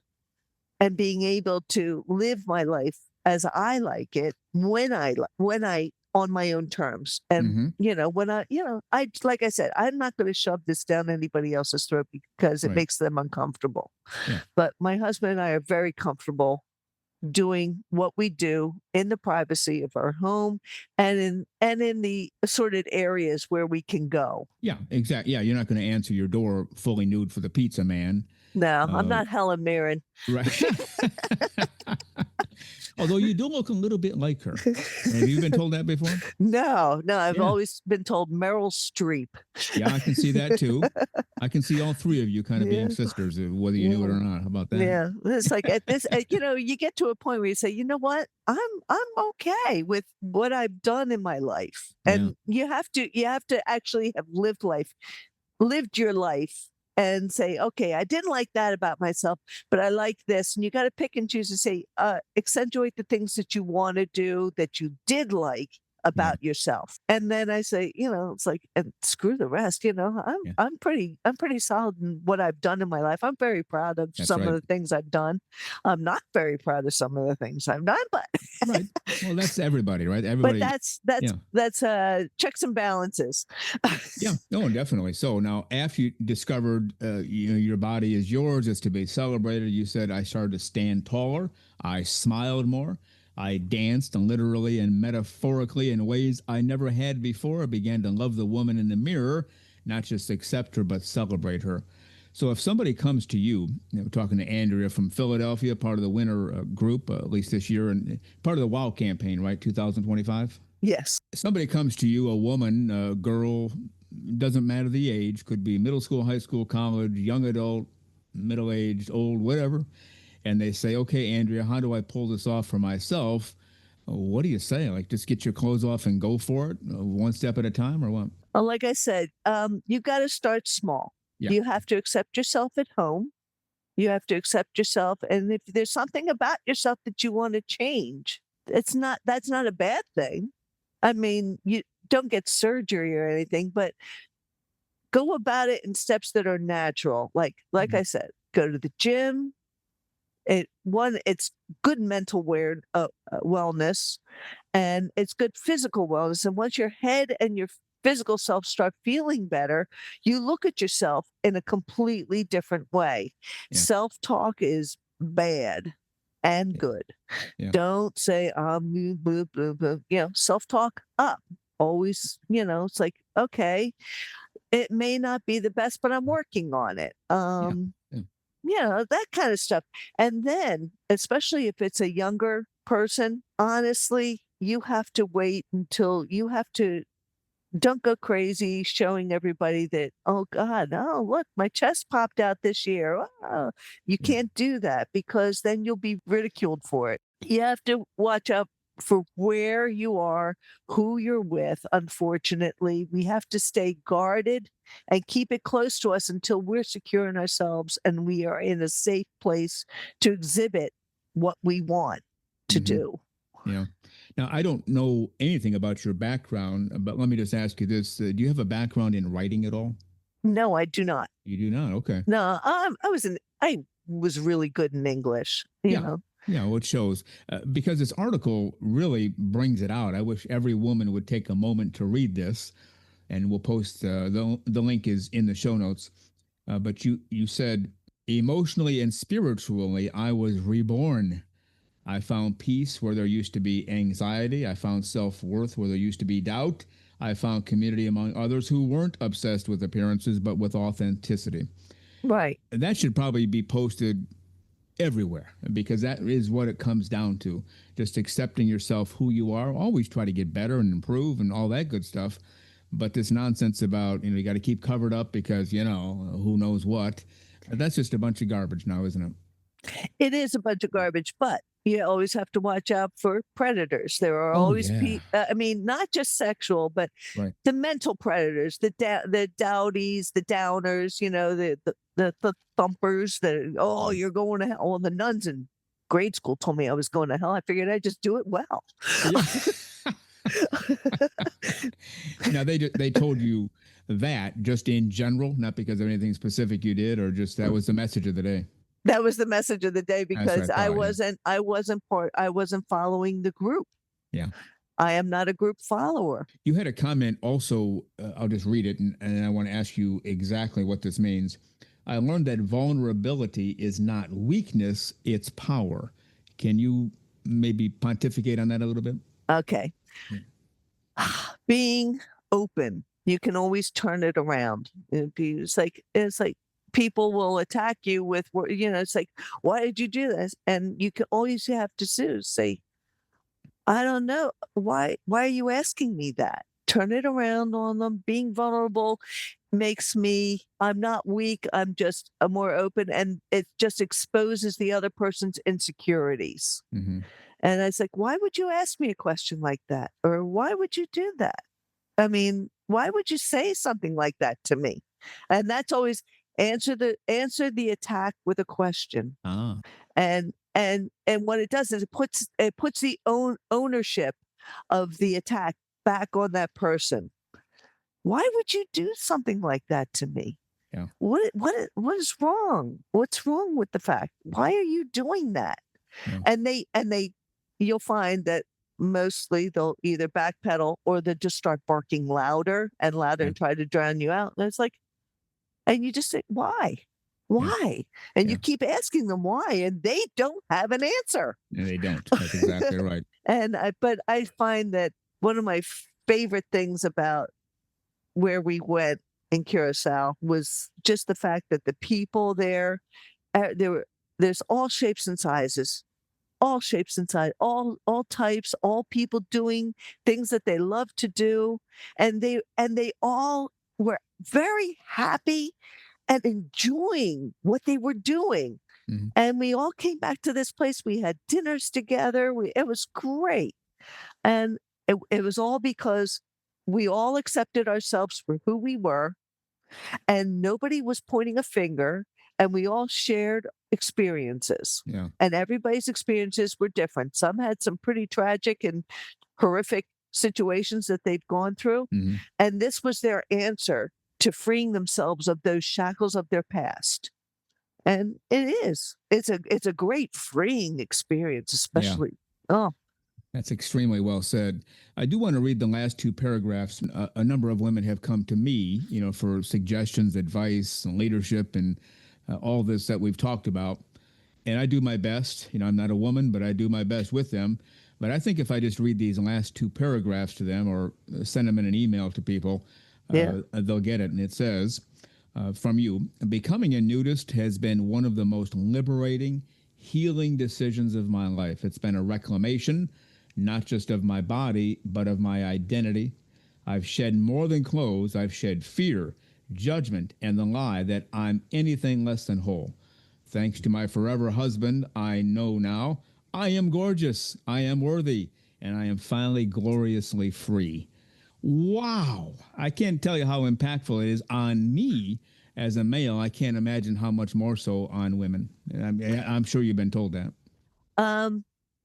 and being able to live my life as I like it when I on my own terms. And, when I like I said, I'm not going to shove this down anybody else's throat because it makes them uncomfortable. Yeah. But my husband and I are very comfortable doing what we do in the privacy of our home and in the assorted areas where we can go. Yeah, exactly. Yeah, you're not going to answer your door fully nude for the pizza man. No, I'm not Helen Mirren. Right. Although you do look a little bit like her. Have you been told that before? No. I've always been told Meryl Streep. Yeah, I can see that too. I can see all three of you kind of being sisters, whether you knew it or not. How about that? Yeah, it's like at this, you get to a point where you say, you know what, I'm okay with what I've done in my life, and you have to actually have lived your life and say, okay, I didn't like that about myself, but I like this. And you got to pick and choose and say, accentuate the things that you want to do that you did like about yourself. And then I say, it's like, and screw the rest, I'm pretty solid in what I've done in my life. I'm very proud of some of the things I've done. I'm not very proud of some of the things I've done, but right. Well, that's everybody, right? Everybody. But that's checks and balances. Yeah, no, definitely. So now, after you discovered, your body is yours, it's to be celebrated. You said, I started to stand taller. I smiled more. I danced, and literally and metaphorically, in ways I never had before. I began to love the woman in the mirror, not just accept her, but celebrate her. So if somebody comes to you, talking to ANDREA from Philadelphia, part of the WINR group, at least this year, and part of the WOW campaign, right, 2025? Yes. Somebody comes to you, a woman, a girl, doesn't matter the age, could be middle school, high school, college, young adult, middle-aged, old, whatever, and they say, okay, ANDREA, how do I pull this off for myself? What do you say? Like, just get your clothes off and go for it, one step at a time, or what? Well, like I said, you've got to start small. Yeah. You have to accept yourself at home. You have to accept yourself. And if there's something about yourself that you want to change, that's not a bad thing. I mean, you don't get surgery or anything, but go about it in steps that are natural. Like I said, go to the gym. It's good mental wellness, and it's good physical wellness. And once your head and your physical self start feeling better, you look at yourself in a completely different way. Yeah. Self-talk is bad and good. Yeah. Don't say, blah, blah, blah. Self-talk up. Always, it's like, okay, it may not be the best, but I'm working on it. That kind of stuff. And then, especially if it's a younger person, honestly, you have to wait until don't go crazy showing everybody that, oh God, oh, look, my chest popped out this year. Oh, you can't do that, because then you'll be ridiculed for it. You have to watch out for where you are, who you're with. Unfortunately, we have to stay guarded and keep it close to us until we're secure in ourselves and we are in a safe place to exhibit what we want to do. Yeah. Now, I don't know anything about your background, but let me just ask you this. Do you have a background in writing at all? No, I do not. You do not? Okay. No, I was really good in English, you know. Yeah, well, it shows, because this article really brings it out. I wish every woman would take a moment to read this, and we'll post, the link is in the show notes. But you said, emotionally and spiritually, I was reborn. I found peace where there used to be anxiety. I found self-worth where there used to be doubt. I found community among others who weren't obsessed with appearances, but with authenticity. Right. And that should probably be posted everywhere, because that is what it comes down to. Just accepting yourself, who you are. Always try to get better and improve and all that good stuff. But this nonsense about, you got to keep covered up because, who knows what. That's just a bunch of garbage now, isn't it? It is a bunch of garbage, but you always have to watch out for predators. There are always not just sexual, but the mental predators, the dowdies, the downers, the thumpers, you're going to hell. Well, the nuns in grade school told me I was going to hell. I figured I'd just do it well. Yeah. Now, they told you that just in general, not because of anything specific you did, or just that was the message of the day? That was the message of the day, because I wasn't following the group. Yeah. I am not a group follower. You had a comment also, I'll just read it, and I want to ask you exactly what this means. I learned that vulnerability is not weakness, it's power. Can you maybe pontificate on that a little bit? Okay. Being open, you can always turn it around. It's like people will attack you with, it's like, why did you do this? And you can always have to say, I don't know. Why are you asking me that? Turn it around on them. Being vulnerable makes I'm not weak. I'm more open, and it just exposes the other person's insecurities. Mm-hmm. And it's like, why would you ask me a question like that? Or why would you do that? I mean, why would you say something like that to me? And that's always, Answer the attack with a question. Ah. And what it does is it puts the ownership of the attack back on that person. Why would you do something like that to me? Yeah. What is wrong? What's wrong with the fact? Why are you doing that? Yeah. And you'll find that mostly they'll either backpedal or they'll just start barking louder and louder and try to drown you out. And it's like, and you just say, why? Why? And you keep asking them why, and they don't have an answer. And they don't. That's exactly right. But I find that one of my favorite things about where we went in Curacao was just the fact that the people there's all shapes and sizes, all types, all people doing things that they love to do, and they all were very happy and enjoying what they were doing. Mm-hmm. And we all came back to this place. We had dinners together. It was great. And it was all because we all accepted ourselves for who we were, and nobody was pointing a finger, and we all shared experiences. Yeah. And everybody's experiences were different. Some had some pretty tragic and horrific situations that they'd gone through. Mm-hmm. And this was their answer to freeing themselves of those shackles of their past. And it's a great freeing experience, especially. Yeah. Oh, that's extremely well said. I do want to read the last two paragraphs. A number of women have come to me, for suggestions, advice, and leadership, and all this that we've talked about. And I do my best. I'm not a woman, but I do my best with them. But I think if I just read these last two paragraphs to them or send them in an email to people, they'll get it. And it says, from you, becoming a nudist has been one of the most liberating, healing decisions of my life. It's been a reclamation, not just of my body, but of my identity. I've shed more than clothes. I've shed fear, judgment, and the lie that I'm anything less than whole. Thanks to my forever husband, I know now I am gorgeous, I am worthy, and I am finally gloriously free. Wow. I can't tell you how impactful it is on me as a male. I can't imagine how much more so on women. I'm sure you've been told that.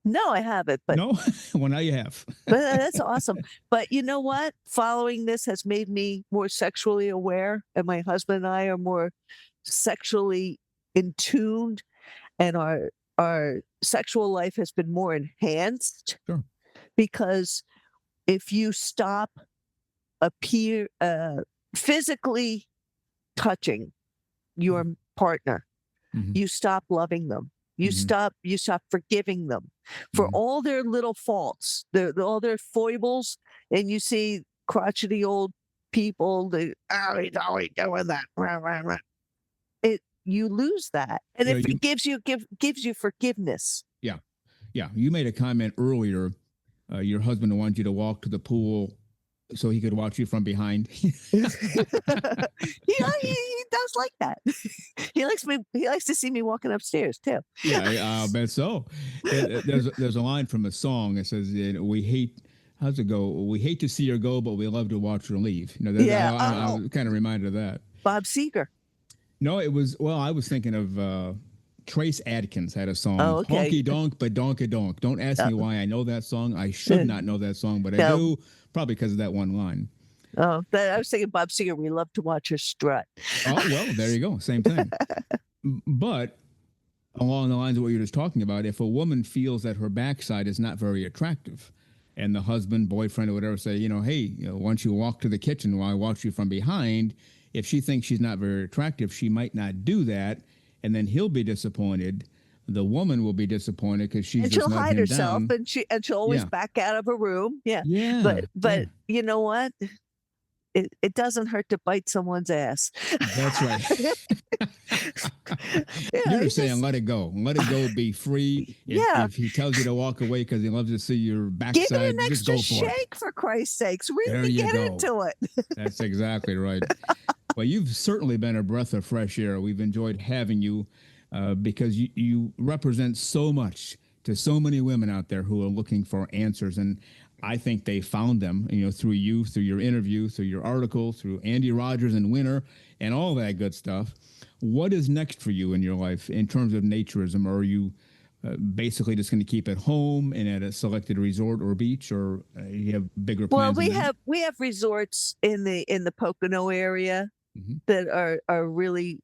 No, I haven't. But no? Well, now you have. But that's awesome. But you know what? Following this has made me more sexually aware, and my husband and I are more sexually in tuned, and our sexual life has been more enhanced. Sure. Because if you stop physically touching your partner, mm-hmm. you stop loving them. You mm-hmm. stop forgiving them for mm-hmm. all their little faults, all their foibles, and you see crotchety old people. He's always doing that. You lose that, and it gives you forgiveness. Yeah. You made a comment earlier. Your husband wanted you to walk to the pool so he could watch you from behind. he does like that. He likes to see me walking upstairs too. Yeah, I bet so. There's a line from a song that says, "We hate." How's it go? We hate to see her go, but we love to watch her leave. I was kind of reminded of that. Bob Seger. No, it was. Well, I was thinking of. Trace Adkins had a song, Honky Donk, but Donk-a-Donk. Don't ask me why I know that song. I should not know that song, but I do, probably because of that one line. Oh, I was thinking Bob Seger, we love to watch her strut. Oh, well, there you go. Same thing. But along the lines of what you're just talking about, if a woman feels that her backside is not very attractive, and the husband, boyfriend, or whatever say, hey, why don't you walk to the kitchen while I watch you from behind? If she thinks she's not very attractive, she might not do that. And then he'll be disappointed. The woman will be disappointed because she'll hide herself, down. and she'll always back out of her room. Yeah. But you know what? It doesn't hurt to bite someone's ass. That's right. You're saying let it go, be free. If he tells you to walk away because he loves to see your backside, give it an just extra go for shake it. For Christ's sakes. Really get into it. That's exactly right. Well, you've certainly been a breath of fresh air. We've enjoyed having you because you represent so much to so many women out there who are looking for answers. And I think they found them, through you, through your interview, through your article, through Andy Rogers and WINR and all that good stuff. what is next for you in your life in terms of naturism? Are you basically just going to keep at home and at a selected resort or beach, or you have bigger plans? Well, we have resorts in the Pocono area that are really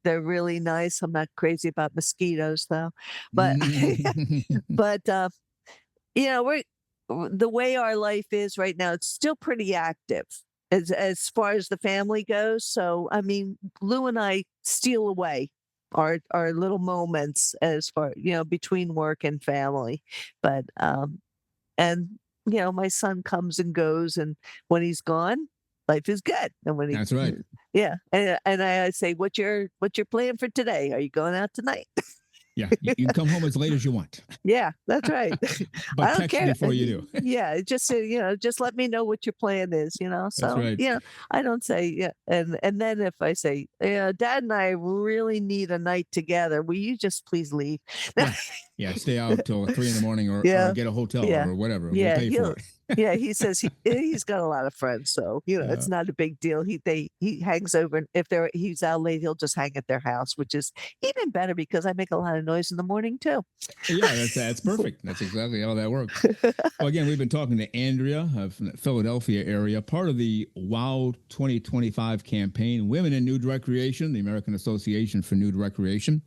nice. I'm not crazy about mosquitoes though, but but we're the way our life is right now. It's still pretty active as far as the family goes. So I mean, Lou and I steal away our little moments as far between work and family, but and my son comes and goes, and when he's gone, life is good. And when that's right, yeah, and I say, what's your plan for today? Are you going out tonight? Yeah, you can come home as late as you want. Yeah, that's right. But I don't text care. me before you do. Yeah, just just let me know what your plan is. So that's right. I don't say and then if I say, Dad and I really need a night together, will you just please leave? Yeah, stay out till 3 a.m. or get a hotel or whatever. Yeah, we'll pay for it. Yeah, he says he's got a lot of friends, so it's not a big deal. He hangs over, and if he's out late, he'll just hang at their house, which is even better because I make a lot of noise in the morning too. Yeah, that's perfect. That's exactly how that works. Well, again, we've been talking to Andrea from the Philadelphia area, part of the WOW 2025 campaign, Women in Nude Recreation, the American Association for Nude Recreation.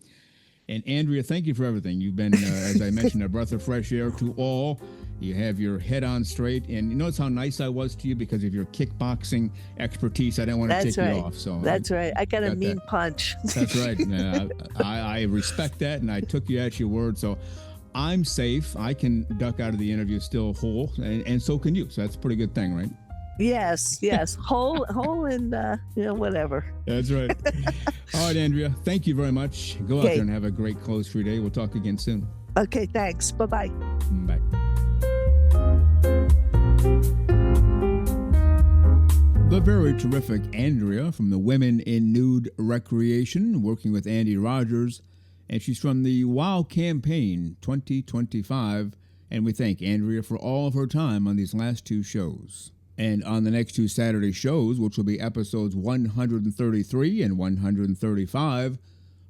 And Andrea, thank you for everything. You've been, as I mentioned, a breath of fresh air to all. You have your head on straight. And you notice how nice I was to you because of your kickboxing expertise. I didn't want to take you off. So that's right. I got a mean punch. That's right. I respect that, and I took you at your word. So I'm safe. I can duck out of the interview still whole, and so can you. So that's a pretty good thing, right? Yes. Whole and whatever. That's right. All right, Andrea, thank you very much. Go out there and have a great close free day. We'll talk again soon. Okay, thanks. Bye-bye. Bye. The very terrific Andrea from the Women in Nude Recreation, working with Andy Rogers, and she's from the WOW Campaign 2025, and we thank Andrea for all of her time on these last two shows. And on the next two Saturday shows, which will be episodes 133 and 135,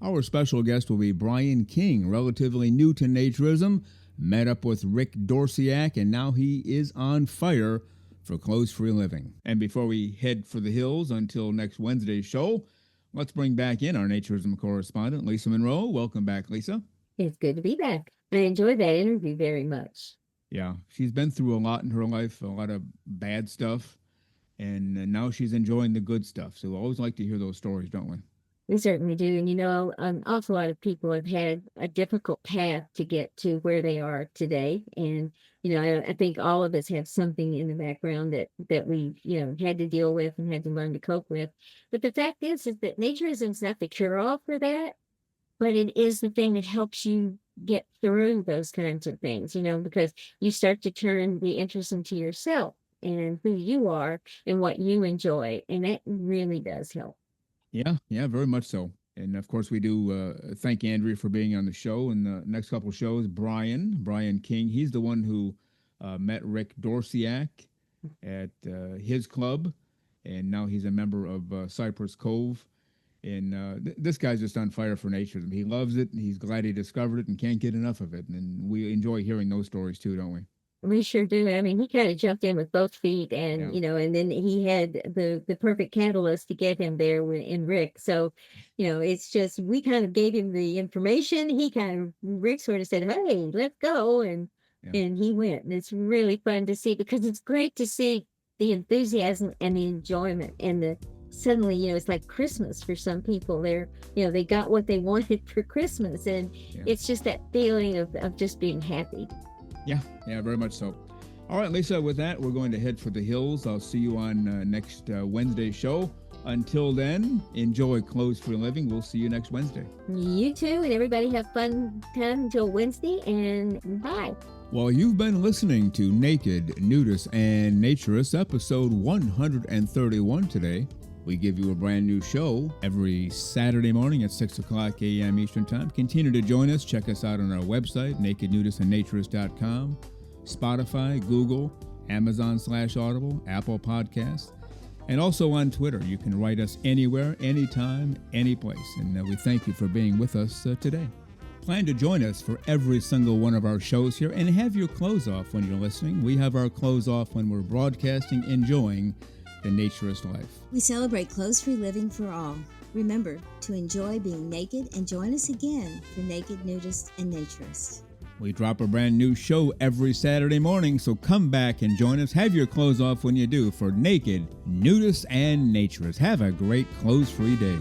our special guest will be Brian King, relatively new to naturism, met up with Rick Dorsiak, and now he is on fire for Clothes Free Living. And before we head for the hills until next Wednesday's show, let's bring back in our naturism correspondent, Lisa Monroe. Welcome back, Lisa. It's good to be back. I enjoyed that interview very much. Yeah, she's been through a lot in her life, a lot of bad stuff, and now she's enjoying the good stuff. So we always like to hear those stories, don't we? We certainly do. And, an awful lot of people have had a difficult path to get to where they are today. And, I think all of us have something in the background that we, had to deal with and had to learn to cope with. But the fact is that naturism is not the cure-all for that, but it is the thing that helps you get through those kinds of things, because you start to turn the interest into yourself and who you are and what you enjoy. And that really does help. Yeah, very much so. And of course, we do thank Andrea for being on the show. And the next couple of shows, Brian King, he's the one who met Rick Dorsiak at his club. And now he's a member of Cypress Cove. And this guy's just on fire for naturism. He loves it. He's glad he discovered it and can't get enough of it. And we enjoy hearing those stories too, don't we? We sure do. I mean, he kind of jumped in with both feet and, and then he had the perfect catalyst to get him there in Rick. So, it's just, we kind of gave him the information. Rick sort of said, hey, let's go. And he went. And it's really fun to see because it's great to see the enthusiasm and the enjoyment and suddenly, it's like Christmas for some people. They got what they wanted for Christmas. And it's just that feeling of just being happy. Yeah, very much so. All right, Lisa, with that, we're going to head for the hills. I'll see you on next Wednesday's show. Until then, enjoy Clothes Free Living. We'll see you next Wednesday. You too, and everybody have fun time until Wednesday, and bye. Well, you've been listening to Naked, Nudists, and Naturists, episode 131 today. We give you a brand new show every Saturday morning at 6 o'clock a.m. Eastern Time. Continue to join us. Check us out on our website, nakednudistandnaturist.com, Spotify, Google, Amazon/Audible, Apple Podcasts. And also on Twitter. You can write us anywhere, anytime, any place. And we thank you for being with us today. Plan to join us for every single one of our shows here and have your clothes off when you're listening. We have our clothes off when we're broadcasting, enjoying the naturist life. We celebrate clothes-free living for all. Remember to enjoy being naked and join us again for Naked Nudists and Naturists. We drop a brand new show every Saturday morning, so come back and join us. Have your clothes off when you do for Naked Nudists and Naturists. Have a great clothes-free day.